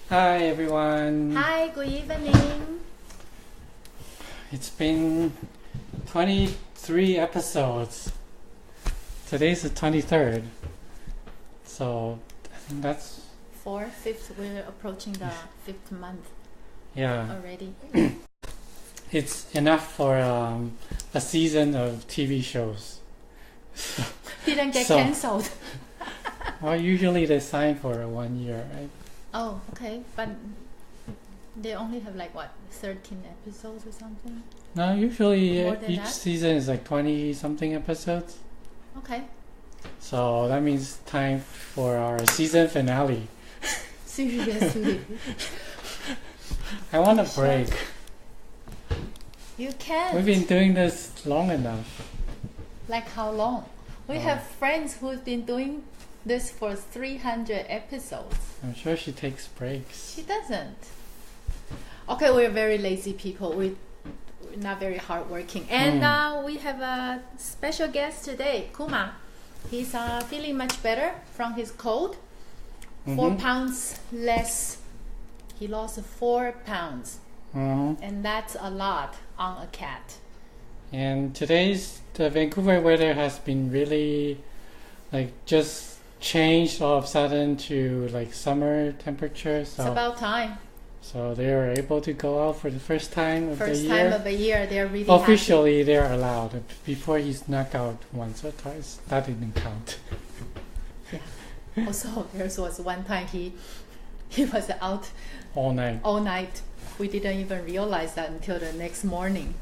Hi everyone. Hi, good evening. It's been 23 episodes. Today's the 23rd. So I think that's Fifth, we're approaching the 5th month already. It's enough for a season of TV shows. Didn't get cancelled. Well, usually they sign for 1 year, right? Oh, okay. But they only have 13 episodes or something? No, usually each that? season is 20 something episodes. Okay. So that means time for our season finale. Seriously. I want a break. You can't. We've been doing this long enough. Like how long? We have friends who've been doing this for 300 episodes. I'm sure she takes breaks. She doesn't. Okay, we're very lazy people. We're not very hardworking. And we have a special guest today, Kuma. He's feeling much better from his cold. 4 pounds less. He lost 4 pounds. And that's a lot on a cat. And the Vancouver weather has been really just changed all of a sudden to summer temperature. So it's about time. So they were able to go out for the first time of the year. First time of the year, they're really officially happy. They're allowed. Before he's knocked out once or twice, that didn't count. Yeah. Also, there was one time he was out all night. All night. We didn't even realize that until the next morning.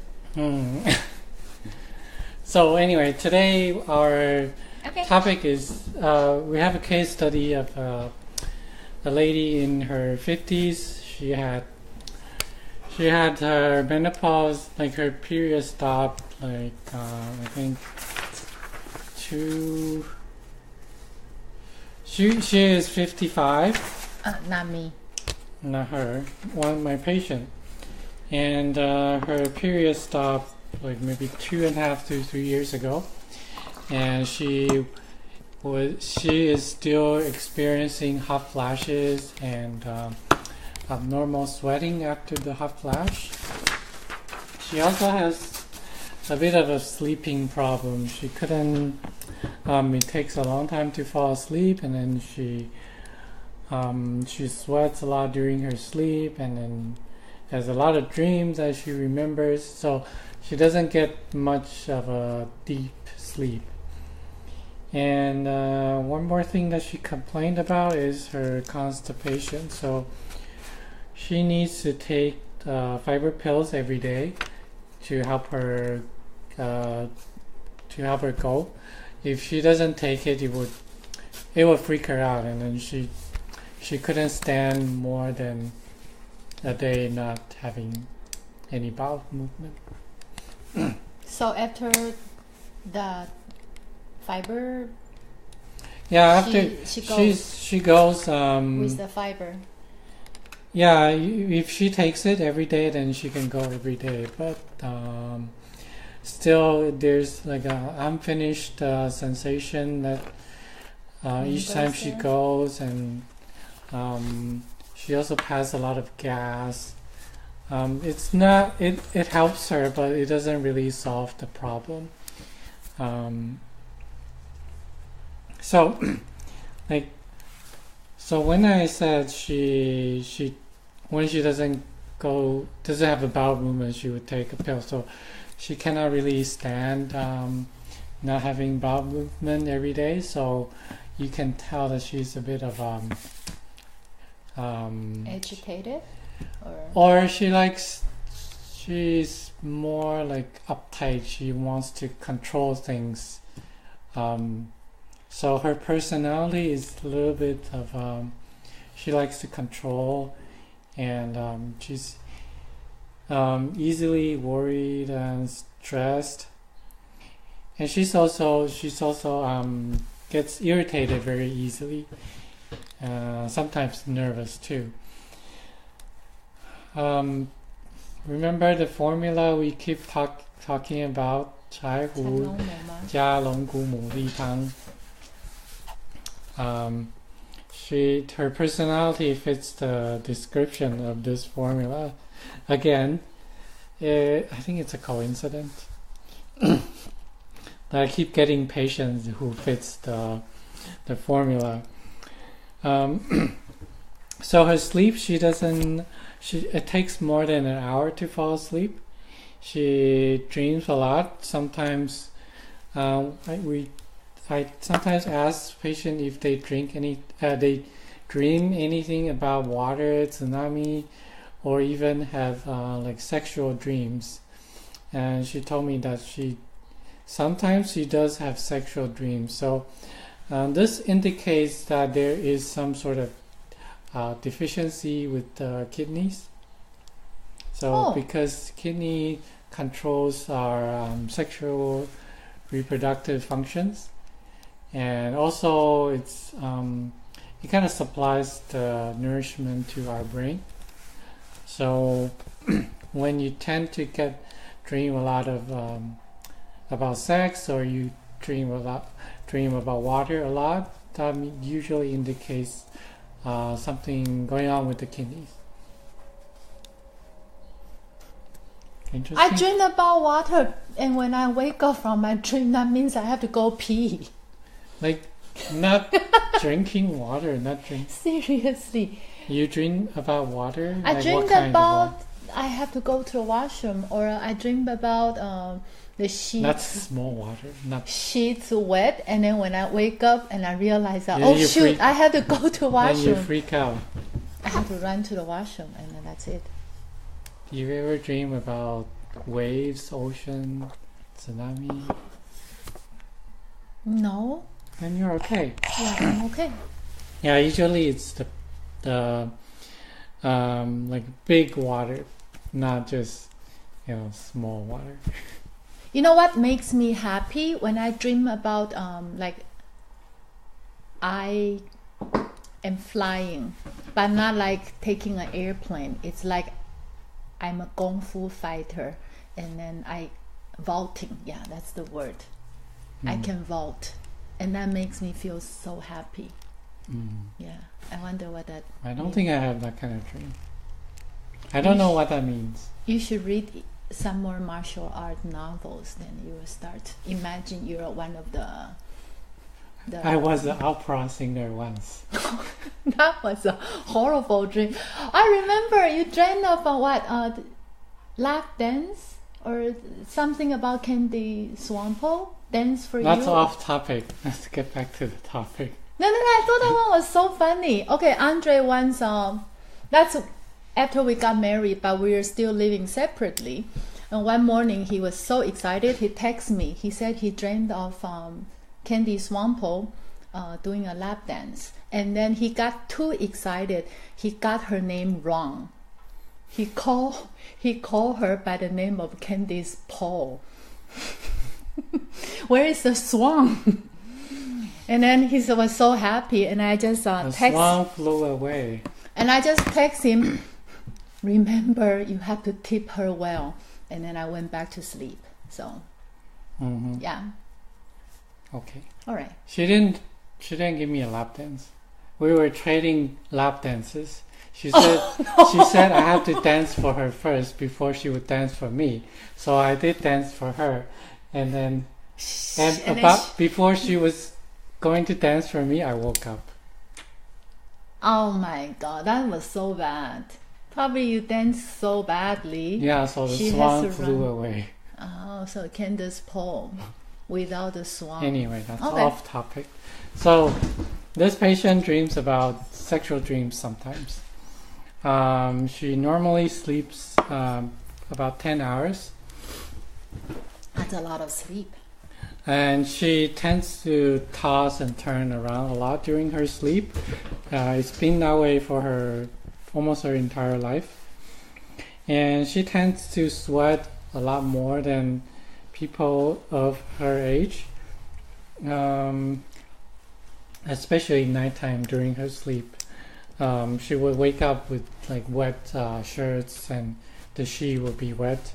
So anyway, today our topic is we have a case study of a lady in her 50s. She had her menopause, her period stopped, I think she is 55. Not me. Not her. My patient. And her period stopped maybe 2.5 to 3 years ago. And she is still experiencing hot flashes and abnormal sweating after the hot flash. She also has a bit of a sleeping problem. She couldn't. It takes a long time to fall asleep, and then she sweats a lot during her sleep, and then has a lot of dreams that she remembers. So she doesn't get much of a deep sleep. And one more thing that she complained about is her constipation. So she needs to take fiber pills every day to help her go. If she doesn't take it, it would freak her out, and then she couldn't stand more than a day not having any bowel movement. So after the fiber, after she goes with the fiber. Yeah, if she takes it every day, then she can go every day. But still, there's a unfinished sensation that each time she goes, and she also has a lot of gas. It's not. It helps her, but it doesn't really solve the problem. So when I said when she doesn't have a bowel movement, she would take a pill. So she cannot really stand not having bowel movement every day. So you can tell that she's a bit of agitated, or she's more uptight. She wants to control things. So her personality is a little bit of she likes to control, and she's easily worried and stressed, and she's also gets irritated very easily, sometimes nervous too. Remember the formula we keep talking about? 柴胡加龙骨牡蛎汤. her personality fits the description of this formula. Again, I think it's a coincidence that I keep getting patients who fits the formula. So her sleep, it takes more than an hour to fall asleep. She dreams a lot. Sometimes I sometimes ask patients if they they dream anything about water, tsunami, or even have like sexual dreams. And she told me that sometimes she does have sexual dreams. So this indicates that there is some sort of deficiency with the kidneys. So because kidney controls our sexual reproductive functions, and also it kind of supplies the nourishment to our brain. So when you tend to dream a lot of about sex, or you dream about water a lot, that usually indicates something going on with the kidneys. Interesting. I dream about water, and when I wake up from my dream, that means I have to go pee. Like, not drinking water, not drink. Seriously. You dream about water? I like dreamed about I have to go to the washroom, or I dream about the sheets. Not small water. Not sheets wet, and then when I wake up and I realize that, I have to go to the washroom. Then you freak out. I have to run to the washroom, and then that's it. Do you ever dream about waves, ocean, tsunami? No. Then you're okay. Yeah, I'm okay. Yeah, usually it's the like big water, not just small water. You know what makes me happy? When I dream about like I am flying, but not like taking an airplane. It's like I'm a kung fu fighter, and then I vaulting. Yeah, that's the word. I can vault, and that makes me feel so happy. Yeah, I wonder what that I don't think I have that kind of dream. I don't know what that means. You should read some more martial art novels, then you will start. Imagine you're one of the I was an opera singer once. That was a horrible dream. I remember you dreamed of what? Lap dance? Or something about Candy Swampo? Dance for That's you? off topic. Let's get back to the topic. No, I thought that one was so funny. Okay, Andre once, that's after we got married, but we were still living separately. And one morning he was so excited, he texted me. He said he dreamed of Candy Swampo doing a lap dance. And then he got too excited. He got her name wrong. He called her by the name of Candy's Paul. Where is the swan? And then he was so happy, and I just the swan flew away. And I just text him, remember, you have to tip her well. And then I went back to sleep. So, yeah. Okay. All right. She didn't give me a lap dance. We were trading lap dances. She said she said I have to dance for her first before she would dance for me. So I did dance for her, and then before she was going to dance for me, I woke up. Oh my God, that was so bad. Probably you danced so badly. Yeah, so the swan flew away. Oh, so Candace Paul without the swan. Anyway, that's off topic. So this patient dreams about sexual dreams sometimes. She normally sleeps about 10 hours. That's a lot of sleep. And she tends to toss and turn around a lot during her sleep. It's been that way for almost her entire life. And she tends to sweat a lot more than people of her age, especially nighttime during her sleep. She would wake up with like wet shirts, and the sheet would be wet.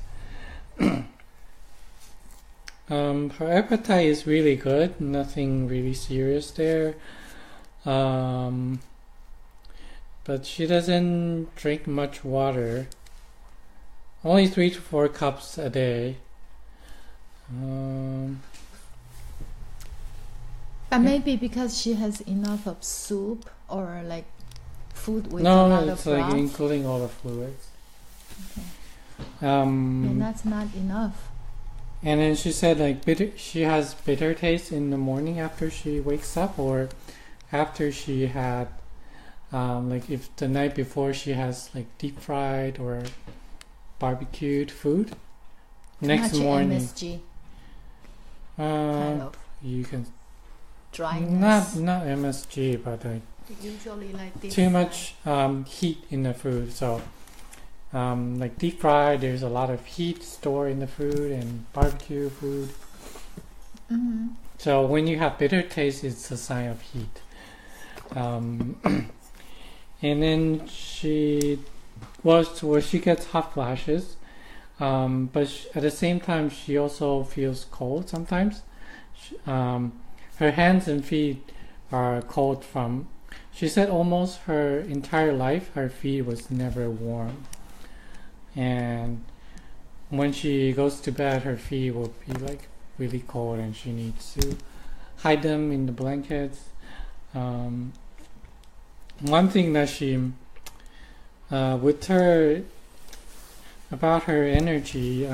Her appetite is really good, nothing really serious there. but she doesn't drink much water. Only 3 to 4 cups a day. But maybe because she has enough of soup or like food with a No, lot it's of broth. like including all the fluids. Okay. Um, And that's not enough. And then she said like she has bitter taste in the morning after she wakes up, or after she had like if the night before she has like deep fried or barbecued food. Next Much morning, MSG kind of you can dryness. not MSG, but like Usually like this. too much heat in the food. So like deep fried, there's a lot of heat stored in the food, and barbecue food. Mm-hmm. So when you have bitter taste, it's a sign of heat. And then she gets hot flashes, but at the same time she also feels cold sometimes. Her hands and feet are cold from. She said almost her entire life her feet was never warm, and when she goes to bed her feet will be like really cold, and she needs to hide them in the blankets. One thing that she with her about her energy,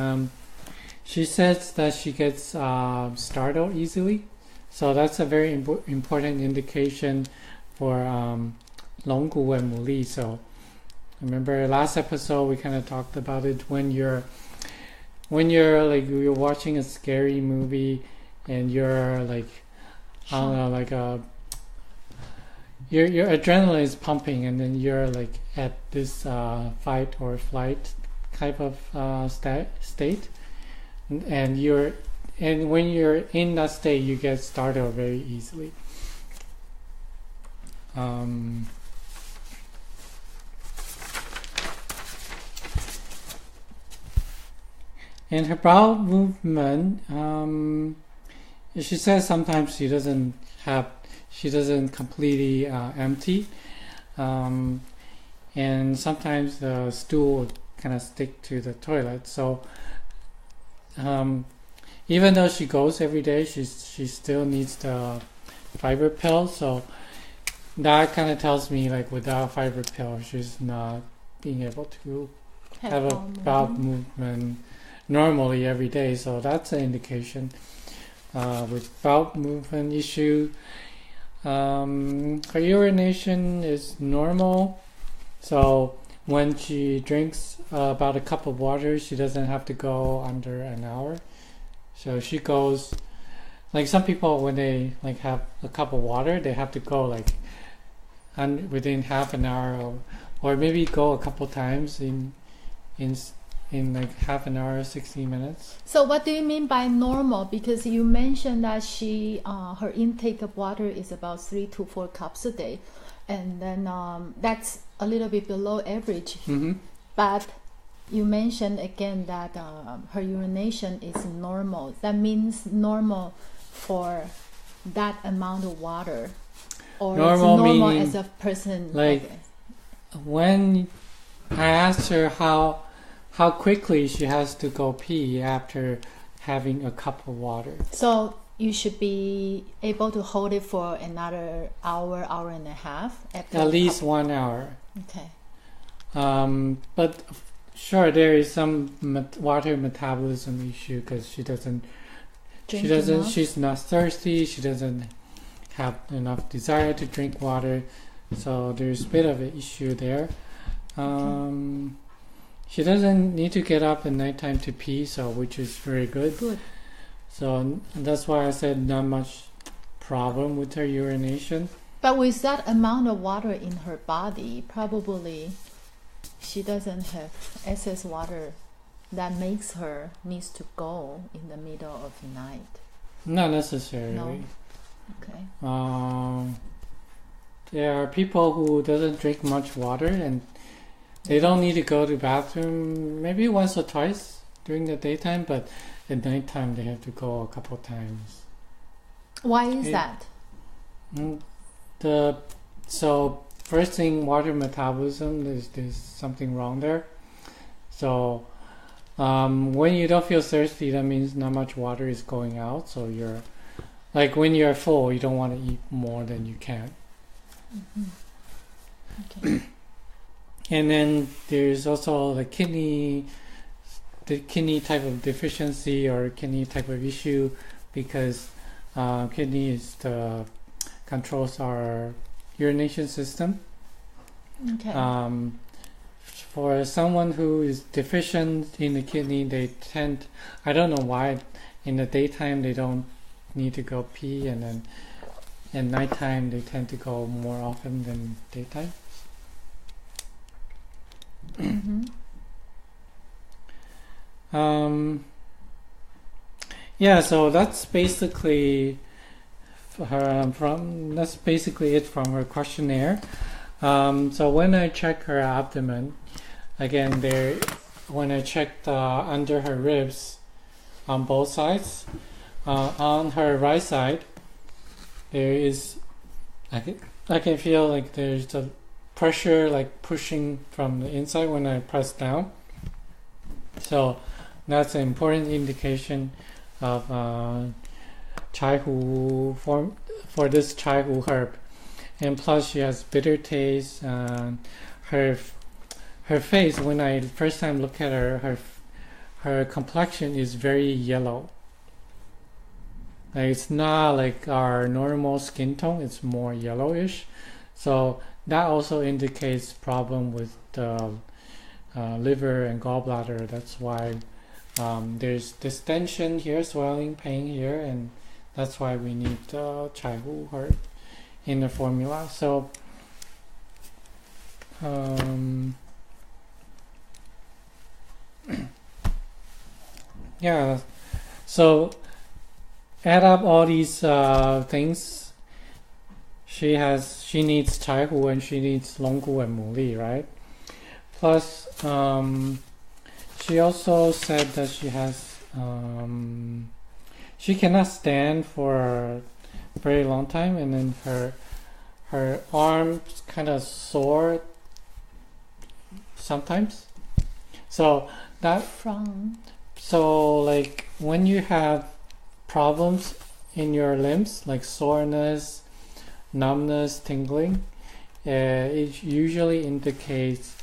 she says that she gets startled easily, so that's a very important indication for Longgu and Muli. So remember last episode we kind of talked about it, when you're like you're watching a scary movie and you're like I don't know, like your adrenaline is pumping, and then you're like at this fight or flight type of state, and when you're in that state you get startled very easily. And her bowel movement, she says sometimes she doesn't completely empty, and sometimes the stool kind of stick to the toilet. So even though she goes every day, she still needs the fiber pill. So that kind of tells me like without fiber pill she's not being able to have a bowel movement normally every day. So that's an indication. With bowel movement issue, her urination is normal, so when she drinks about a cup of water she doesn't have to go under an hour. So she goes, like some people when they like have a cup of water they have to go like within half an hour, or maybe go a couple times in like half an hour, 60 minutes. So what do you mean by normal? Because you mentioned that she her intake of water is about 3 to 4 cups a day, and then that's a little bit below average. Mm-hmm. But you mentioned again that her urination is normal. That means normal for that amount of water, or normal, it's normal meaning as a person. like when I asked her how quickly she has to go pee after having a cup of water. So you should be able to hold it for another hour and a half. After At least 1 hour. Okay. But sure, there is some water metabolism issue because she's not thirsty. She doesn't have enough desire to drink water. So there's a bit of an issue there. Okay. She doesn't need to get up at nighttime to pee, so which is very good. Good. So that's why I said not much problem with her urination. But with that amount of water in her body, probably she doesn't have excess water that makes her needs to go in the middle of the night. Not necessarily. No. Okay. There are people who doesn't drink much water and they don't need to go to the bathroom maybe once or twice during the daytime, but at nighttime they have to go a couple times. Why is that? So first thing, water metabolism. There's something wrong there. So when you don't feel thirsty, that means not much water is going out. So you're like when you're full, you don't want to eat more than you can. Okay. And then there's also the kidney type of deficiency or kidney type of issue, because kidney is controls our urination system. Okay. For someone who is deficient in the kidney, they tend, I don't know why, in the daytime they don't need to go pee, and then at nighttime they tend to go more often than daytime. Yeah, so that's basically that's basically it from her questionnaire. So when I check her abdomen, again, when I checked under her ribs on both sides, on her right side, there is, I can feel like there's a pressure like pushing from the inside when I press down. So that's an important indication of chai hu for this chai hu herb. And plus she has bitter taste. Her face, when I first time look at her complexion is very yellow. Like it's not like our normal skin tone, it's more yellowish. So that also indicates problem with the liver and gallbladder. That's why there's distension here, swelling, pain here, and that's why we need chai hu herb in the formula. So yeah, so add up all these things. She needs chai hu and she needs long gu and mu li, right? Plus she also said that she has she cannot stand for a very long time, and then her arms kind of sore sometimes. So like when you have problems in your limbs like soreness, numbness, tingling, it usually indicates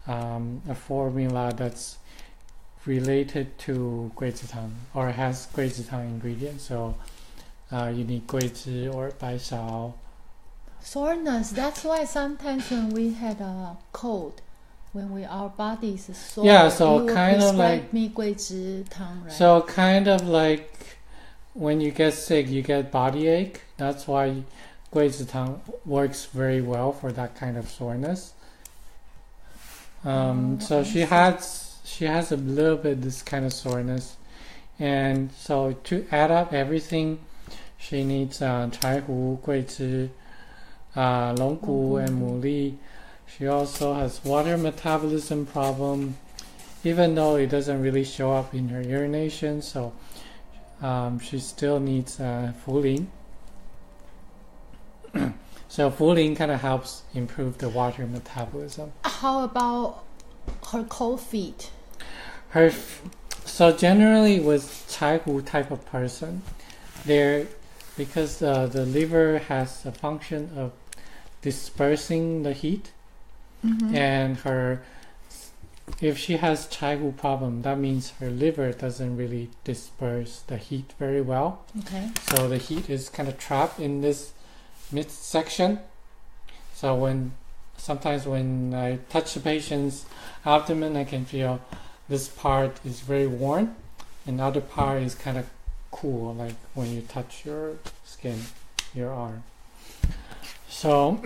a formula that's related to 桂枝汤 or has 桂枝汤 ingredients. So you need 桂枝 or 白芍. Soreness. That's why sometimes when we had a cold, when our body is sore, yeah, so you kind of like me 桂枝汤, right? So kind of like when you get sick, you get body ache. That's why 桂枝汤 works very well for that kind of soreness. So she has a little bit this kind of soreness, and so to add up everything, she needs chai hu, 桂枝, long gu, and mu li. She also has water metabolism problem, even though it doesn't really show up in her urination. So she still needs fu lin. So fu lin kind of helps improve the water metabolism. How about her cold feet? So generally with chai hu type of person, because the liver has a function of dispersing the heat, and if she has chai hu problem, that means her liver doesn't really disperse the heat very well. Okay. So the heat is kind of trapped in this midsection. So sometimes when I touch the patient's abdomen, I can feel this part is very warm and the other part is kind of cool, like when you touch your skin, your arm. So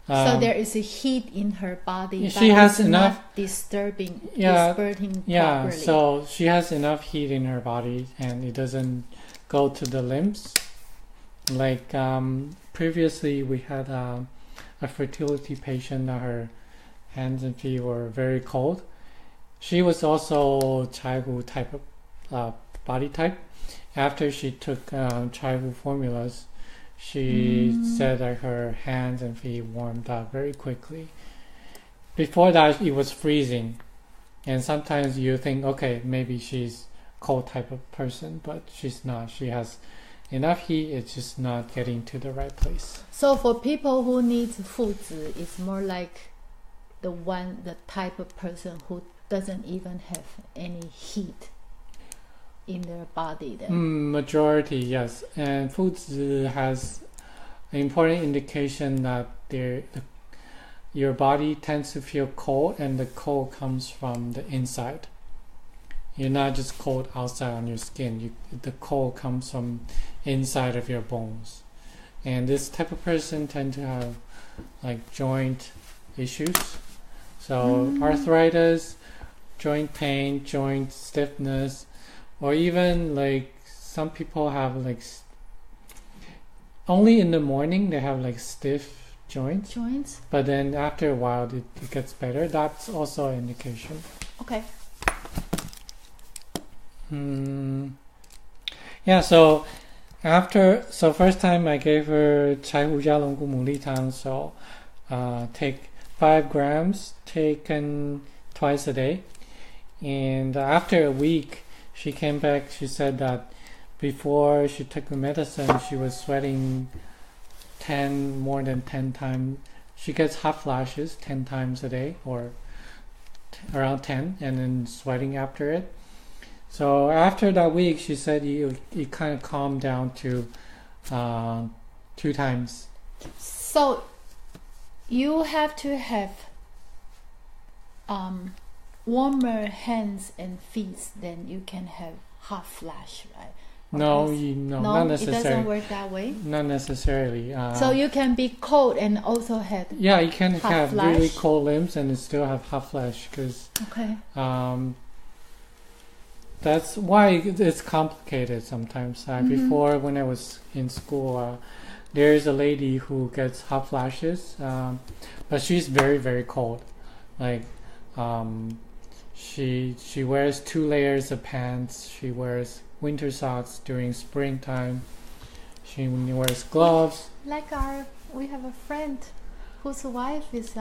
so there is a heat in her body. She has enough dispersing yeah, properly. so she has enough heat in her body and it doesn't go to the limbs. Like previously we had a fertility patient that her hands and feet were very cold. She was also chai hu type of body type. After she took chai hu formulas, she said that her hands and feet warmed up very quickly. Before that, it was freezing. And sometimes you think, okay, maybe she's cold type of person, but she's not. She has enough heat, it's just not getting to the right place. So for people who need 腹子, it's more like the type of person who doesn't even have any heat in their body then. Majority, yes. And 腹子has an important indication that your body tends to feel cold, and the cold comes from the inside. You're not just cold outside on your skin. The cold comes from inside of your bones. And this type of person tend to have like joint issues. So arthritis, joint pain, joint stiffness, or even like some people have like only in the morning they have like stiff joints, but then after a while it gets better. That's also an indication. Okay. Yeah, so first time I gave her 柴胡加龙骨牡蛎汤, so take 5 grams taken twice a day. And after a week she came back, she said that before she took the medicine she was sweating more than 10 times. She gets hot flashes 10 times a day, or around 10, and then sweating after it. So after that week, she said it kind of calmed down to 2 times. So you have to have warmer hands and feet, then you can have hot flash, right? No, not necessarily. It doesn't work that way? Not necessarily. So you can be cold and also have yeah, you can have flash? really cold limbs and still have hot flash, because that's why it's complicated sometimes. Before, when I was in school, there's a lady who gets hot flashes, but she's very, very cold. Like she wears 2 layers of pants. She wears winter socks during springtime. She wears gloves. Like we have a friend whose wife is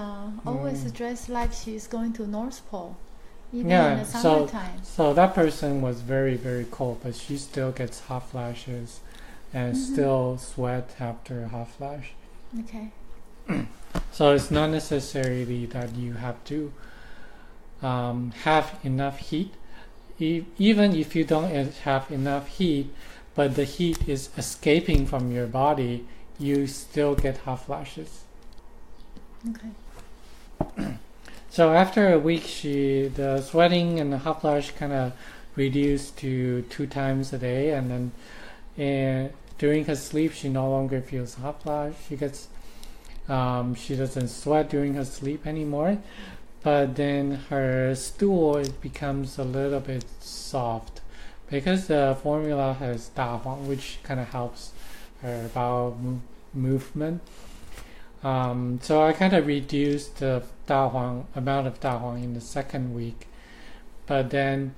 always dressed like she's going to North Pole, even in the summertime. So that person was very, very cold, but she still gets hot flashes and still sweat after a hot flash. Okay. So it's not necessarily that you have to have enough heat. Even if you don't have enough heat, but the heat is escaping from your body, you still get hot flashes. Okay. So after a week, the sweating and the hot flash kind of reduced to 2 times a day, and then during her sleep, she no longer feels hot flash. She doesn't sweat during her sleep anymore. But then her stool becomes a little bit soft, because the formula has Da Huang, which kind of helps her bowel movement. So I kind of reduced the amount of Da Huang in the 2nd week. But then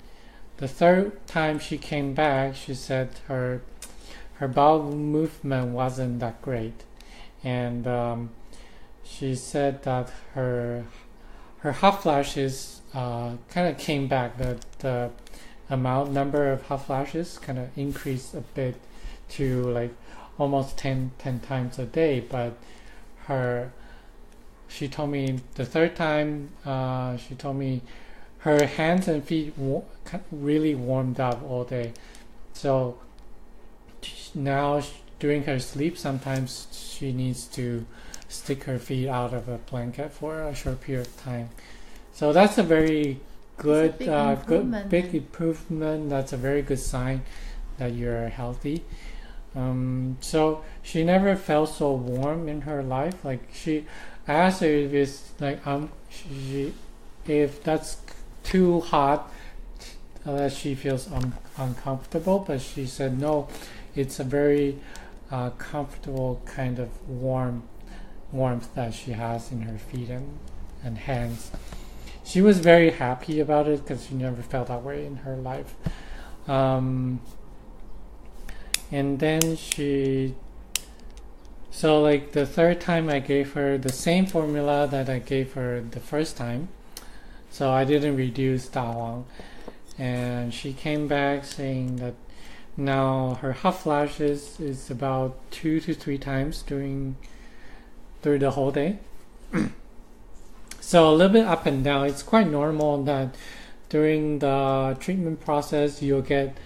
the 3rd time she came back, she said her bowel movement wasn't that great. And she said that her hot flashes kind of came back. The number of hot flashes kind of increased a bit to like almost 10 times a day. But she told me the 3rd time, she told me her hands and feet really warmed up all day. So now during her sleep, sometimes she needs to stick her feet out of a blanket for a short period of time. So that's a very good, big improvement. That's a very good sign that you're healthy. So she never felt so warm in her life. Like I asked her if it's like if that's too hot, that she feels uncomfortable. But she said no, it's a very comfortable kind of warmth that she has in her feet and hands. She was very happy about it because she never felt that way in her life. And then she So like the third time I gave her the same formula that I gave her the first time. So I didn't reduce that long. And she came back saying that now her hot flashes is about 2 to 3 times through the whole day. So a little bit up and down. It's quite normal that during the treatment process you'll get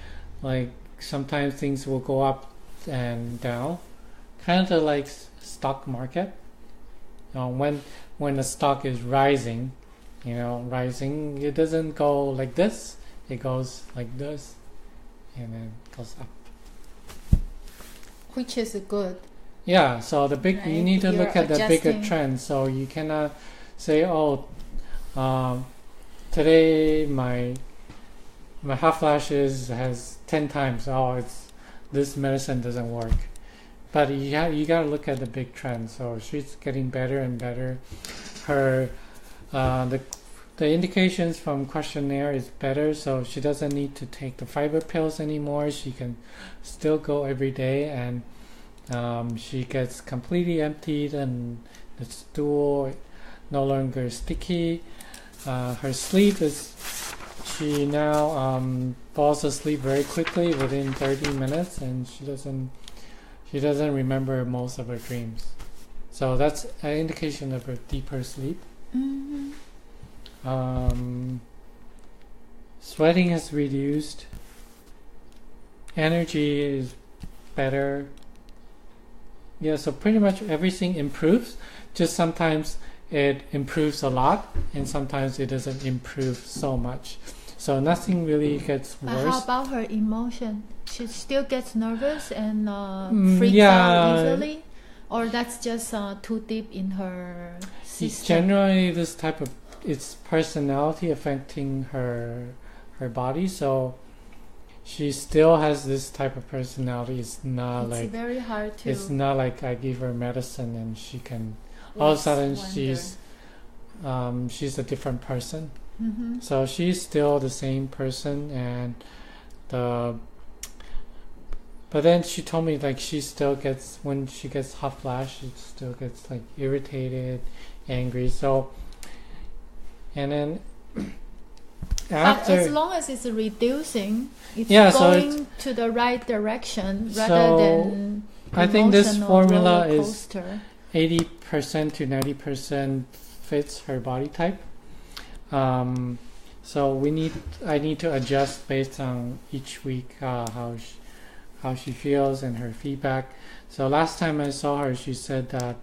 like sometimes things will go up and down, kind of like stock market. When the stock is rising, it doesn't go like this. It goes like this, and then goes up. Which is good. Yeah. So the big, you need to look at the bigger trend. So you cannot say, today my hot flashes has 10 times. This medicine doesn't work. But you gotta look at the big trend. So she's getting better and better. Her the indications from questionnaire is better, so she doesn't need to take the fiber pills anymore. She can still go every day, and she gets completely emptied, and the stool no longer sticky. Her sleep is, she now falls asleep very quickly within 30 minutes, and she doesn't remember most of her dreams. So that's an indication of her deeper sleep. Mm-hmm. Sweating is reduced. Energy is better. Yeah, so pretty much everything improves. Just sometimes it improves a lot, and sometimes it doesn't improve so much. So nothing really gets worse. But how about her emotion? She still gets nervous and freaks out easily? Or that's just too deep in her system? Generally, this type of, it's personality affecting her body. So she still has this type of personality. It's very hard to. It's not like I give her medicine and she can all of a sudden she's a different person. Mm-hmm. So she's still the same person, and but then she told me like she still gets, when she gets hot flash, she still gets like irritated, angry. So, and then after, but as long as it's reducing, it's going to the right direction rather than I think this formula is 80% to 90% fits her body type. So I need to adjust based on each week how she feels and her feedback. So last time I saw her, she said that.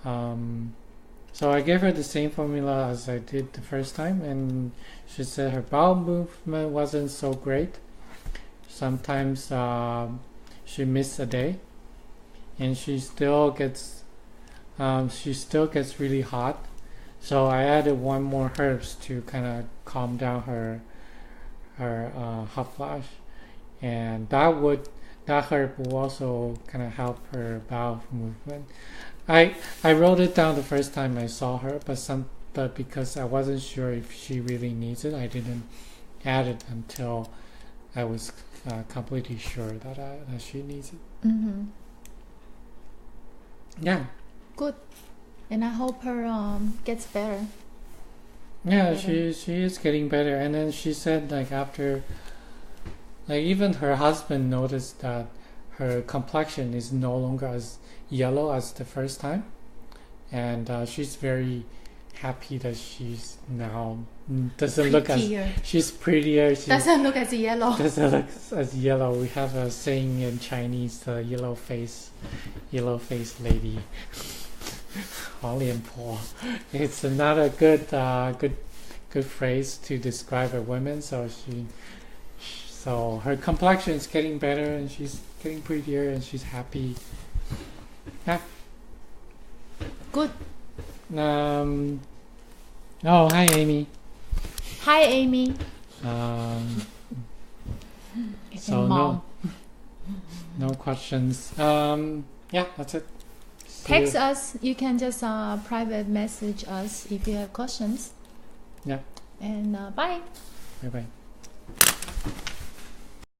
So I gave her the same formula as I did the first time, and she said her bowel movement wasn't so great. Sometimes she missed a day, and she still gets really hot. So I added one more herbs to kind of calm down her hot flash, and that herb will also kind of help her bowel movement. I wrote it down the first time I saw her, but because I wasn't sure if she really needs it, I didn't add it until I was completely sure that she needs it. Mm-hmm. Yeah. Good. And I hope her gets better. Yeah, she is getting better. And then she said like after, like even her husband noticed that her complexion is no longer as yellow as the first time, and she's very happy that she's now doesn't look as she's prettier. She doesn't look as yellow. Doesn't look as yellow. We have a saying in Chinese, yellow face lady. It's not a good phrase to describe a woman. So her complexion is getting better, and she's getting prettier, and she's happy. Yeah. Good. Oh, hi, Amy. Hi, Amy. So no questions. Yeah, that's it. Text us. You can just private message us if you have questions. Yeah. And bye. Bye-bye.